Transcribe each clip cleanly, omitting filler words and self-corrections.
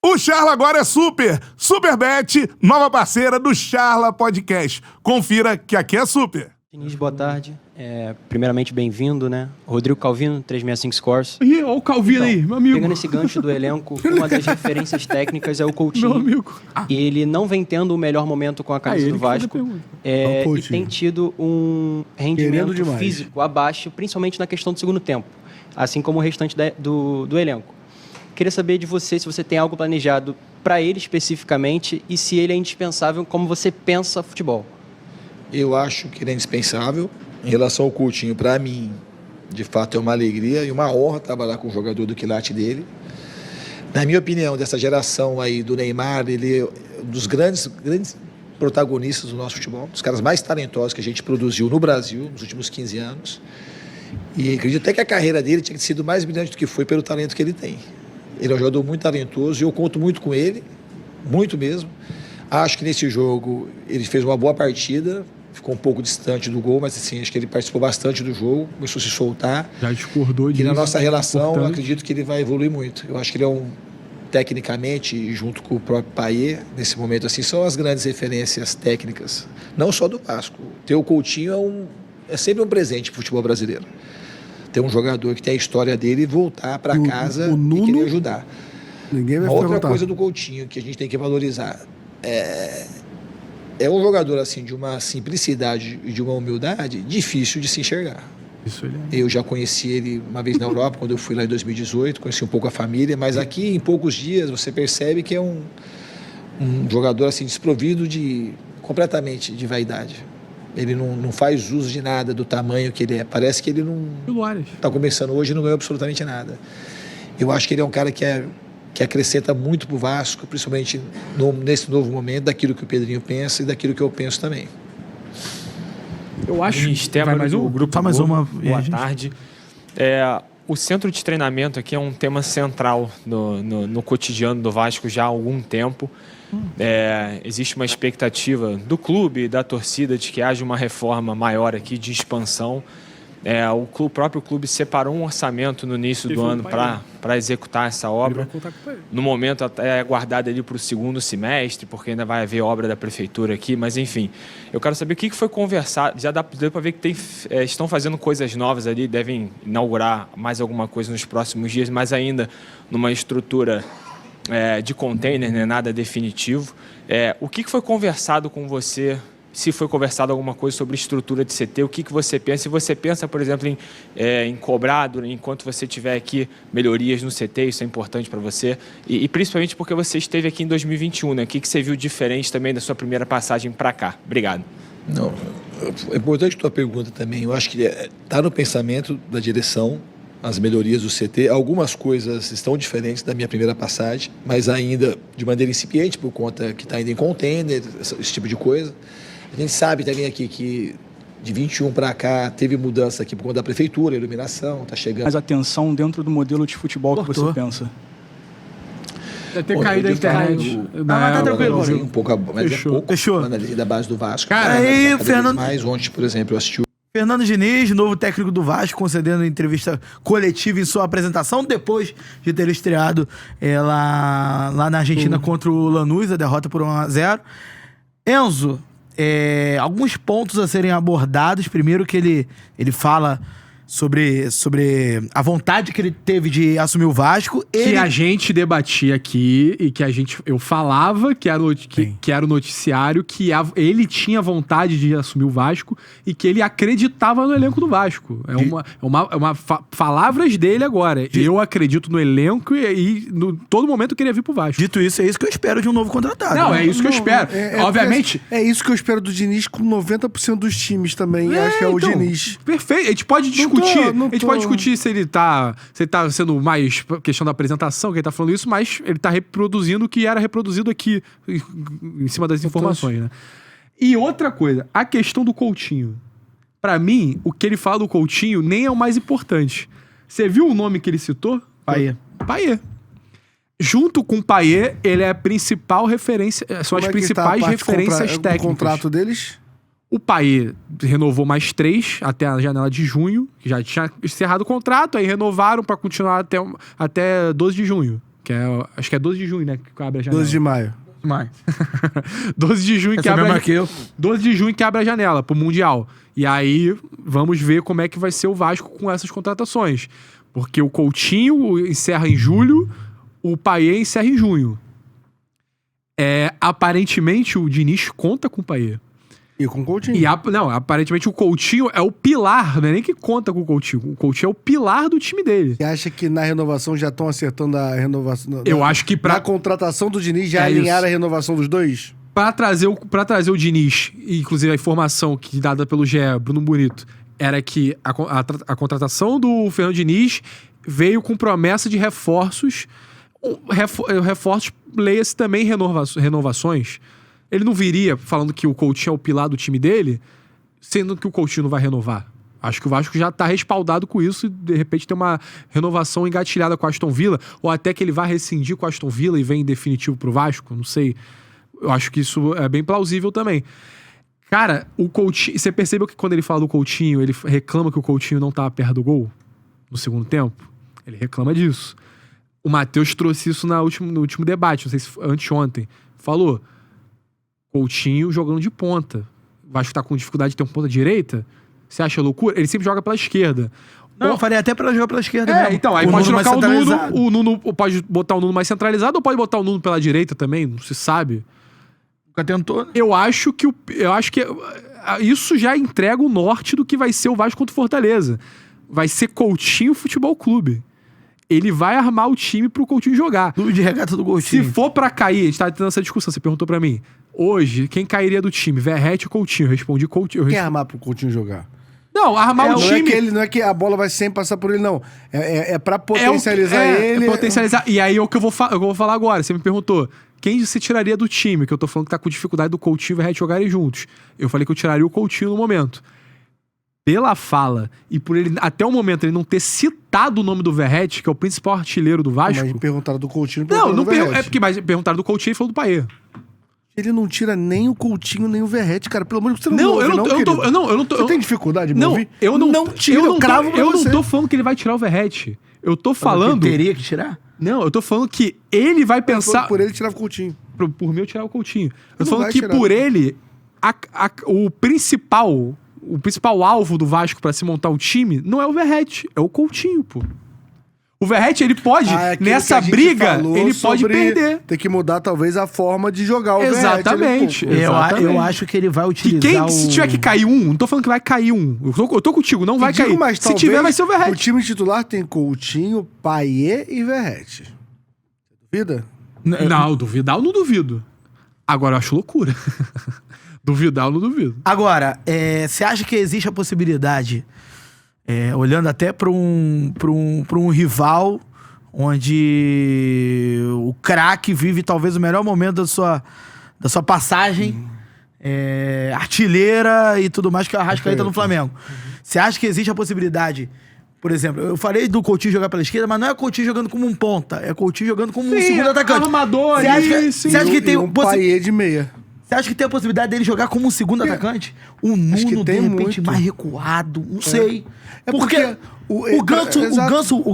O Charla agora é super! Superbet, nova parceira do Charla Podcast. Confira que aqui é super. Diniz, boa tarde. Primeiramente, bem-vindo, né? Rodrigo Calvino, 365 Scores. Ih, olha o Calvino aí, meu amigo. Pegando esse gancho do elenco, uma das referências técnicas é o Coutinho. Meu amigo. Ele não vem tendo o melhor momento com a camisa do Vasco. E tem tido um rendimento físico abaixo, principalmente na questão do segundo tempo. Assim como o restante do elenco. Queria saber de você se você tem algo planejado para ele especificamente e se ele é indispensável como você pensa futebol. Eu acho que ele é indispensável. Em relação ao Coutinho, para mim, de fato é uma alegria e uma honra trabalhar com o jogador do quilate dele. Na minha opinião, dessa geração aí do Neymar, ele é um dos grandes protagonistas do nosso futebol, dos caras mais talentosos que a gente produziu no Brasil nos últimos 15 anos. E acredito até que a carreira dele tinha sido mais brilhante do que foi pelo talento que ele tem. Ele é um jogador muito talentoso e eu conto muito com ele, muito mesmo. Acho que nesse jogo ele fez uma boa partida, ficou um pouco distante do gol, mas assim, acho que ele participou bastante do jogo, começou a se soltar. Já discordou disso. E na nossa relação, eu acredito que ele vai evoluir muito. Eu acho que ele é tecnicamente, junto com o próprio Payet, nesse momento, assim, são as grandes referências técnicas, não só do Vasco. Ter o Coutinho é sempre um presente para o futebol brasileiro. Ter um jogador que tem a história dele e voltar para casa e querer ajudar. Ninguém vai outra coisa do Coutinho que a gente tem que valorizar é um jogador assim de uma simplicidade e de uma humildade difícil de se enxergar. Isso ele Eu já conheci ele uma vez na Europa, quando eu fui lá em 2018, conheci um pouco a família, mas aqui em poucos dias você percebe que é um jogador assim desprovido completamente de vaidade. Ele não faz uso de nada do tamanho que ele é. Parece que ele não está começando hoje e não ganhou absolutamente nada. Eu acho que ele é um cara que acrescenta muito para o Vasco, principalmente nesse novo momento, daquilo que o Pedrinho pensa e daquilo que eu penso também. Eu acho. Vai mais um? Grupo Só mais Globo. uma. Boa tarde. O centro de treinamento aqui é um tema central no cotidiano do Vasco já há algum tempo. Existe uma expectativa do clube e da torcida de que haja uma reforma maior aqui de expansão. O próprio clube separou um orçamento no início do ano para executar essa obra. No momento até é aguardado ali para o segundo semestre, porque ainda vai haver obra da prefeitura aqui, mas enfim. Eu quero saber o que foi conversado. Já deu para ver que estão fazendo coisas novas ali, devem inaugurar mais alguma coisa nos próximos dias, mas ainda numa estrutura de container, né, nada definitivo. O que foi conversado com você? Se foi conversado alguma coisa sobre estrutura de CT, o que você pensa? Se você pensa, por exemplo, em cobrar, enquanto você tiver aqui, melhorias no CT, isso é importante para você. E principalmente porque você esteve aqui em 2021, né? O que você viu diferente também da sua primeira passagem para cá? Obrigado. Não, é importante a tua pergunta também. Eu acho que está no pensamento da direção as melhorias do CT. Algumas coisas estão diferentes da minha primeira passagem, mas ainda de maneira incipiente, por conta que está ainda em container, esse tipo de coisa. A gente sabe também aqui que de 21 para cá teve mudança aqui por conta da prefeitura, iluminação, está chegando. Mais atenção dentro do modelo de futebol que você pensa. Deve ter caído a internet. Mas tá tranquilo. Um pouco, mas é pouco. Fechou. Da base do Vasco. Cara, aí, Fernando. Mais ontem, por exemplo, eu assisti Fernando Diniz, novo técnico do Vasco, concedendo entrevista coletiva em sua apresentação, depois de ter estreado lá na Argentina contra o Lanús, a derrota por 1-0. Enzo, alguns pontos a serem abordados. Primeiro que ele fala sobre a vontade que ele teve de assumir o Vasco. Que a gente debatia aqui e que eu falava que era o noticiário, que ele tinha vontade de assumir o Vasco e que ele acreditava no elenco do Vasco. Palavras dele agora. Eu acredito no elenco e todo momento eu queria vir pro Vasco. Dito isso, é isso que eu espero de um novo contratado. Não, é isso que eu espero. Obviamente. É isso que eu espero do Diniz com 90% dos times também. Acho que é o Diniz. Perfeito. A gente pode discutir. A gente pode discutir se ele tá sendo mais questão da apresentação, que ele tá falando isso, mas ele tá reproduzindo o que era reproduzido aqui em cima das informações, né? E outra coisa, a questão do Coutinho. Pra mim, o que ele fala do Coutinho nem é o mais importante. Você viu o nome que ele citou? Payet. Junto com o Payet, ele é a principal referência, são as principais referências técnicas. O contrato deles? O Payet renovou mais 3 até a janela de junho, que já tinha encerrado o contrato, aí renovaram para continuar até 12 de junho. que acho que é 12 de junho, né? Que abre a janela. 12 de maio. 12 de junho que abre 12 de junho que abre a janela pro Mundial. E aí, vamos ver como é que vai ser o Vasco com essas contratações. Porque o Coutinho encerra em julho, o Payet encerra em junho. Aparentemente, o Diniz conta com o Payet. E com o Coutinho. Não, aparentemente o Coutinho é o pilar, não é nem que conta com o Coutinho. O Coutinho é o pilar do time dele. Você acha que na renovação já estão acertando a renovação? Eu acho que na contratação do Diniz já alinharam a renovação dos dois? Pra trazer o Diniz, inclusive a informação que dada pelo GE, Bruno Bonito, era que a contratação do Fernando Diniz veio com promessa de reforços. Reforços, leia-se também renovações. Ele não viria falando que o Coutinho é o pilar do time dele, sendo que o Coutinho não vai renovar. Acho que o Vasco já tá respaldado com isso e, de repente, tem uma renovação engatilhada com o Aston Villa, ou até que ele vai rescindir com o Aston Villa e vem em definitivo pro Vasco, não sei. Eu acho que isso é bem plausível também. Cara, o Coutinho... Você percebeu que quando ele fala do Coutinho, ele reclama que o Coutinho não tava perto do gol no segundo tempo? Ele reclama disso. O Matheus trouxe isso no último debate, não sei se foi anteontem. Falou... Coutinho jogando de ponta. O Vasco tá com dificuldade de ter um ponta direita? Você acha loucura? Ele sempre joga pela esquerda. Não, eu faria até pra jogar pela esquerda mesmo. Então, aí pode trocar o Nuno. O Nuno pode botar o Nuno mais centralizado ou pode botar o Nuno pela direita também? Não se sabe. Nunca tentou, né? Eu acho que isso já entrega o norte do que vai ser o Vasco contra o Fortaleza. Vai ser Coutinho Futebol Clube. Ele vai armar o time pro Coutinho jogar. Clube de regata do Coutinho. Se for pra cair, a gente tá tendo essa discussão, você perguntou pra mim. Hoje, quem cairia do time? Verratti ou Coutinho? Eu respondi Coutinho. Quem armar pro Coutinho jogar? Não, armar o time... Não é que a bola vai sempre passar por ele, não. É pra potencializar ele. Potencializar. E aí é o que eu vou falar agora. Você me perguntou, quem você tiraria do time? Que eu tô falando que tá com dificuldade do Coutinho e o Verratti jogarem juntos. Eu falei que eu tiraria o Coutinho no momento. Pela fala, e por ele, até o momento, ele não ter citado o nome do Verratti, que é o principal artilheiro do Vasco... Mas perguntaram do Coutinho, não é porque perguntaram do Coutinho e falou do Payet. Ele não tira nem o Coutinho, nem o Verratti, cara. Pelo amor de Deus, você não ouve, Você tem dificuldade de me ouvir? Eu não tô falando que ele vai tirar o Verratti. Eu tô falando... Ele teria que tirar? Não, eu tô falando que ele vai pensar... Por ele, tirava o Coutinho. Por mim, eu tirava o Coutinho. Eu tô falando que por ele, o principal alvo do Vasco pra se montar um time não é o Verratti, é o Coutinho, pô. O Verratti, ele pode, nessa briga, ele pode perder. Tem que mudar, talvez, a forma de jogar o Verratti. Exatamente. Eu acho que ele vai utilizar se tiver que cair não tô falando que vai cair eu tô contigo, não vai cair. Mas se tiver, vai ser o Verratti. O time titular tem Coutinho, Payet e Verratti. Duvida? Não, duvidar eu não duvido. Agora eu acho loucura. Duvidar eu não duvido. Agora, você acha que existe a possibilidade... olhando até para um rival onde o craque vive talvez o melhor momento da sua passagem artilheira e tudo mais, que é a Arrascaeta no Flamengo. Você acha que existe a possibilidade, por exemplo, eu falei do Coutinho jogar pela esquerda, mas não é Coutinho jogando como um ponta, é Coutinho jogando como um segundo atacante. Armador, você acha que tem um Payet de meia? Você acha que tem a possibilidade dele jogar como um segundo atacante? O Nuno, de repente, mais recuado. Não sei. Porque o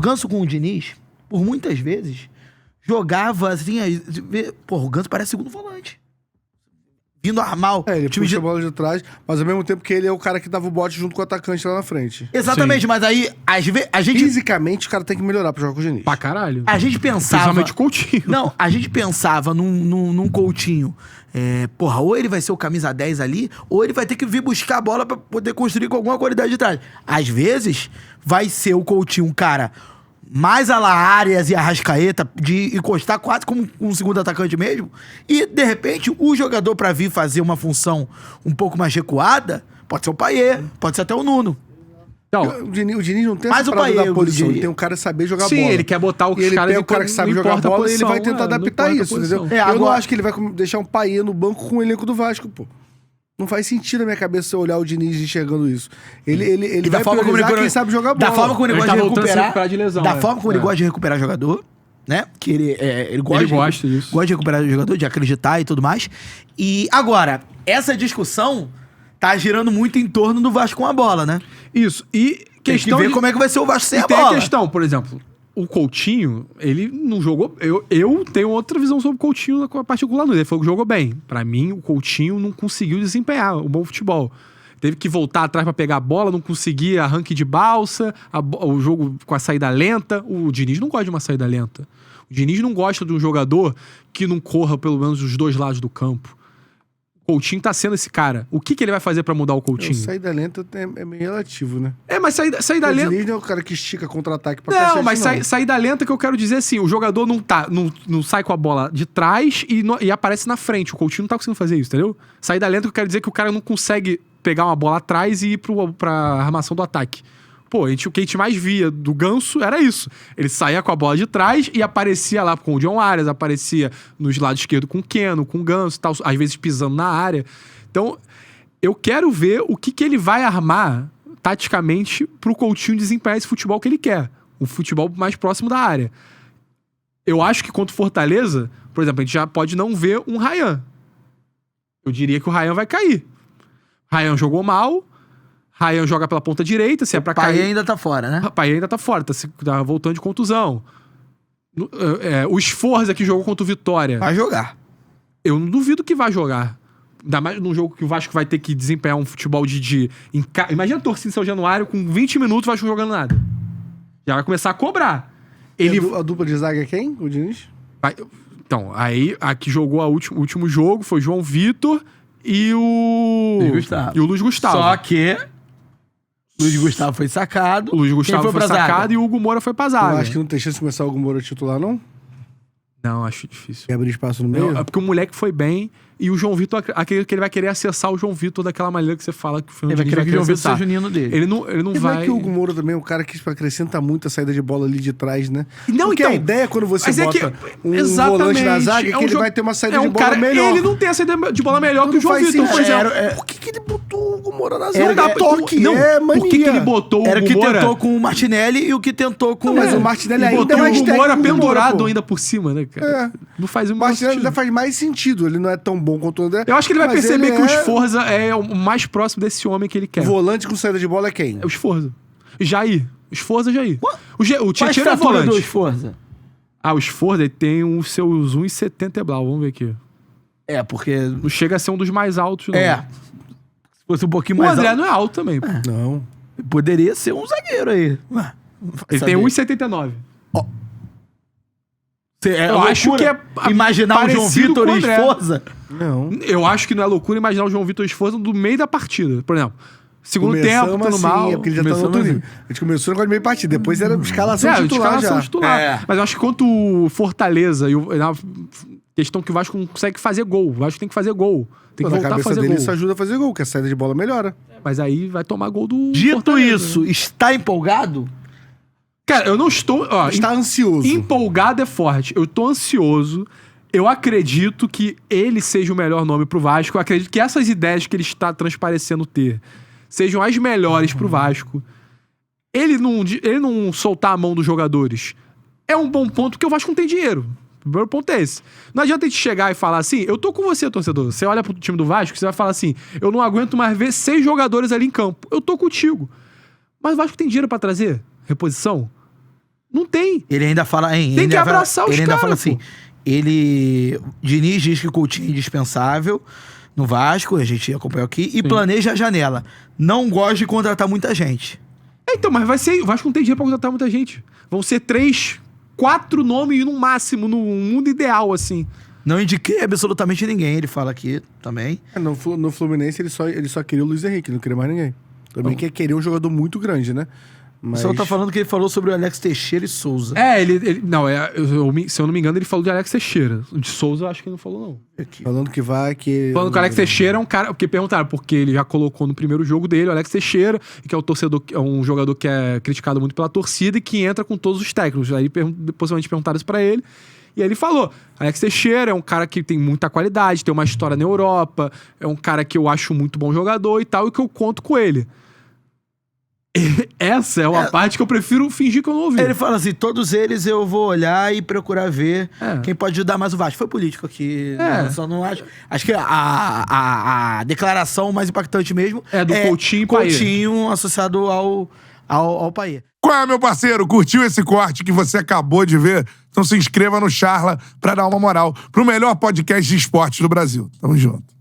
Ganso com o Diniz, por muitas vezes, jogava assim... o Ganso parece segundo volante. Vindo armar o ele puxa a bola de trás, mas ao mesmo tempo que ele é o cara que dava o bote junto com o atacante lá na frente. Exatamente, sim. Mas aí a gente... Fisicamente, o cara tem que melhorar pra jogar com o Diniz. Pra caralho. A gente pensava... Principalmente o Coutinho. Não, a gente pensava num Coutinho... ou ele vai ser o camisa 10 ali, ou ele vai ter que vir buscar a bola pra poder construir com alguma qualidade de trás. Às vezes, vai ser o Coutinho um cara mais a la Arias e Arrascaeta, de encostar quase como um segundo atacante mesmo, e, de repente, o jogador pra vir fazer uma função um pouco mais recuada, pode ser o Payet, pode ser até o Nuno. Então, o Diniz não tem essa parada da posição. Ele tem um cara que saber jogar bola. Sim, ele quer botar o cara... Ele pega o cara que sabe jogar bola e ele vai tentar adaptar isso, entendeu? Eu não acho que ele vai deixar um Payet no banco com o elenco do Vasco, pô. Não faz sentido na minha cabeça você olhar o Diniz enxergando isso. Ele vai priorizar quem sabe jogar bola. Da forma como ele gosta de recuperar... De lesão, da forma como ele gosta de recuperar jogador, né? Que ele gosta disso. Gosta de recuperar jogador, de acreditar e tudo mais. E agora, essa discussão tá girando muito em torno do Vasco com a bola, né? Isso. E questão tem que ver como é que vai ser o Vasco sem a bola. Tem a questão, por exemplo, o Coutinho, ele não jogou... Eu tenho outra visão sobre o Coutinho com a parte do Lanús. Ele falou que jogou bem. Pra mim, o Coutinho não conseguiu desempenhar um bom futebol. Teve que voltar atrás pra pegar a bola, não conseguia arranque de balsa, o jogo com a saída lenta. O Diniz não gosta de uma saída lenta. O Diniz não gosta de um jogador que não corra pelo menos os dois lados do campo. O Coutinho tá sendo esse cara. O que ele vai fazer pra mudar o Coutinho? Saída lenta é meio relativo, né? Mas saída lenta... O Diniz não é o cara que estica contra-ataque pra cacete, não. Mas saída lenta que eu quero dizer assim, o jogador não sai com a bola de trás e aparece na frente. O Coutinho não tá conseguindo fazer isso, entendeu? Saída lenta que eu quero dizer que o cara não consegue pegar uma bola atrás e ir pra armação do ataque. Pô, o que a gente mais via do Ganso era isso. Ele saía com a bola de trás e aparecia lá com o John Arias, aparecia nos lados esquerdo com o Keno, com o Ganso e tal, às vezes pisando na área. Então, eu quero ver o que ele vai armar taticamente pro Coutinho desempenhar esse futebol que ele quer. Um futebol mais próximo da área. Eu acho que contra o Fortaleza, por exemplo, a gente já pode não ver um Ryan. Eu diria que o Ryan vai cair. Ryan jogou mal... Ryan joga pela ponta direita, se é pra cair... O Paê ainda tá fora, né? O Paê ainda tá fora, tá voltando de contusão. O Sforza que jogou contra o Vitória... Vai jogar. Eu não duvido que vai jogar. Ainda mais num jogo que o Vasco vai ter que desempenhar um futebol Imagina a torcida em São Januário, com 20 minutos o Vasco jogando nada. Já vai começar a cobrar. A dupla de zaga é quem? O Diniz? Então, aí a que jogou o último jogo foi João Vitor e o Luiz Gustavo. Só que... Luiz Gustavo foi sacado. O Luiz Gustavo foi sacado e o Hugo Moura foi pra zaga. Eu acho que não tem chance de começar o Hugo Moura titular, não? Não, acho difícil. Quer abrir espaço no meio? É porque o moleque foi bem e o João Vitor, aquele que ele vai querer acessar o João Vitor daquela maneira que você fala que o Fernando Diniz vai querer acessar. Seja o Nino dele. Ele não vai... Não é que o Hugo Moura também é um cara que acrescenta muito a saída de bola ali de trás, né? Não, porque então, a ideia quando você bota um volante na zaga é que ele vai ter uma saída de bola cara, melhor. Ele não tem a saída de bola melhor que o João Vitor, por exemplo. Por que ele botou o Hugo Moura na zaga? Por que ele botou o Hugo Moura? Era o que tentou com o Martinelli e o que tentou com... Mas o Martinelli ainda é mais técnico. O Hugo Moura pendurado ainda por cima, né, cara? Não faz o Martinelli ainda faz mais sentido. Ele não é tão bom quanto o André. Eu acho que ele vai perceber que o Sforza é o mais próximo desse homem que ele quer. O volante com saída de bola é quem? É o Sforza. Jair. O Jair. O Tietchan é volante. Do Sforza? O Sforza ele tem os seus 1,70 e blau. Vamos ver aqui. Porque... Não chega a ser um dos mais altos, não. Se fosse um pouquinho mais alto... O André não é alto também. Não. Poderia ser um zagueiro aí. Ele tem 1,79. Eu acho que é imaginar o João Vitor e Sforza. Não. Eu acho que não é loucura imaginar o João Vitor e Sforza do meio da partida. Por exemplo, segundo tempo, tá no mal. É porque ele já tá no outro nível. A gente começou no negócio de meio partida. Depois era escalação titular já. Mas eu acho que quanto o Fortaleza e a questão que o Vasco não consegue fazer gol. O Vasco tem que fazer gol. Tem que voltar a fazer gol. Isso ajuda a fazer gol, porque a saída de bola melhora. Mas aí vai tomar gol do Dito Fortaleza, isso, né? Está empolgado? Cara, eu não estou... Está ansioso. Empolgado é forte. Eu tô ansioso. Eu acredito que ele seja o melhor nome pro Vasco. Eu acredito que essas ideias que ele está transparecendo ter sejam as melhores pro Vasco. Ele não soltar a mão dos jogadores é um bom ponto, porque o Vasco não tem dinheiro. O primeiro ponto é esse. Não adianta a gente chegar e falar assim, eu tô com você, torcedor. Você olha pro time do Vasco, você vai falar assim, eu não aguento mais ver 6 jogadores ali em campo. Eu tô contigo. Mas o Vasco tem dinheiro pra trazer reposição? Não tem. Ele ainda fala... Tem que abraçar os caras. Ele ainda fala assim, Diniz diz que o Coutinho é indispensável no Vasco, a gente acompanhou aqui, e planeja a janela. Não gosta de contratar muita gente. Então, mas vai ser... O Vasco não tem dinheiro pra contratar muita gente. Vão ser 3, 4 nomes no máximo, no mundo ideal, assim. Não indiquei absolutamente ninguém, ele fala aqui também. No Fluminense ele só queria o Luiz Henrique, não queria mais ninguém. Também queria um jogador muito grande, né? Mas... O pessoal tá falando que ele falou sobre o Alex Teixeira e Souza. Se eu não me engano, ele falou de Alex Teixeira. De Souza, eu acho que ele não falou, não. Falando que vai, que... Falando que o Alex Teixeira é um cara... Porque perguntaram, porque ele já colocou no primeiro jogo dele o Alex Teixeira, que é o torcedor, é um jogador que é criticado muito pela torcida e que entra com todos os técnicos. Aí possivelmente perguntaram isso pra ele. E aí ele falou, Alex Teixeira é um cara que tem muita qualidade, tem uma história na Europa, é um cara que eu acho muito bom jogador e tal, e que eu conto com ele. Essa é uma parte que eu prefiro fingir que eu não ouvi. Ele fala assim, todos eles eu vou olhar e procurar ver quem pode ajudar mais o Vasco. Foi político aqui, né? Só não acho... Acho que a declaração mais impactante mesmo é do Coutinho e Paê. Coutinho associado ao Paê. Qual é, meu parceiro? Curtiu esse corte que você acabou de ver? Então se inscreva no Charla pra dar uma moral pro melhor podcast de esportes do Brasil. Tamo junto.